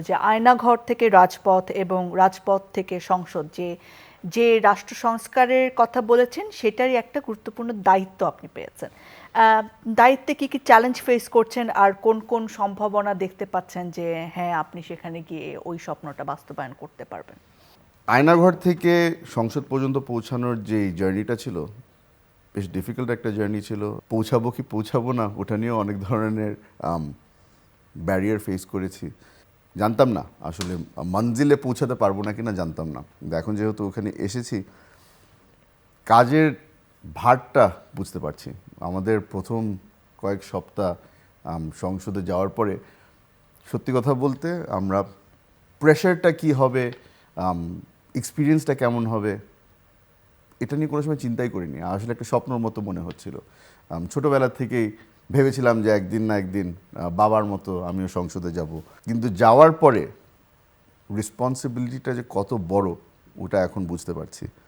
যে আয়নাঘর থেকে রাজপথ এবং রাজপথ থেকে সংসদ যে যে রাষ্ট্র সংস্কারের কথা বলেছেন সেটারই একটা গুরুত্বপূর্ণ দায়িত্ব আপনি পেয়েছেন। দায়িত্বে কি কি চ্যালেঞ্জ ফেস করছেন আর কোন কোন সম্ভাবনা দেখতে পাচ্ছেন যে হ্যাঁ আপনি সেখানে গিয়ে ওই স্বপ্নটা বাস্তবায়ন করতে পারবেন? আয়নাঘর থেকে সংসদ পর্যন্ত পৌঁছানোর যে জার্নিটা ছিল বেশ ডিফিকাল্ট একটা জার্নি ছিল। পৌঁছাবো কি পৌঁছাবো না ওটা নিয়েও অনেক ধরনের ব্যারিয়ার ফেস করেছি। জানতাম না আসলে মঞ্জিলে পৌঁছাতে পারবো না কিনা, জানতাম না। কিন্তু এখন যেহেতু ওখানে এসেছি, কাজের ভারটা বুঝতে পারছি। আমাদের প্রথম কয়েক সপ্তাহ সংসদে যাওয়ার পরে সত্যি কথা বলতে আমরা প্রেশারটা কি হবে, এক্সপিরিয়েন্সটা কেমন হবে, এটা নিয়ে কোনো সময় চিন্তাই করিনি। আসলে একটা স্বপ্নর মতো মনে হচ্ছিল। ছোটোবেলা থেকেই ভেবেছিলাম যে একদিন না একদিন বাবার মতো আমিও সংসদে যাব। কিন্তু যাওয়ার পরে রেসপন্সিবিলিটিটা যে কত বড় ওটা এখন বুঝতে পারছি।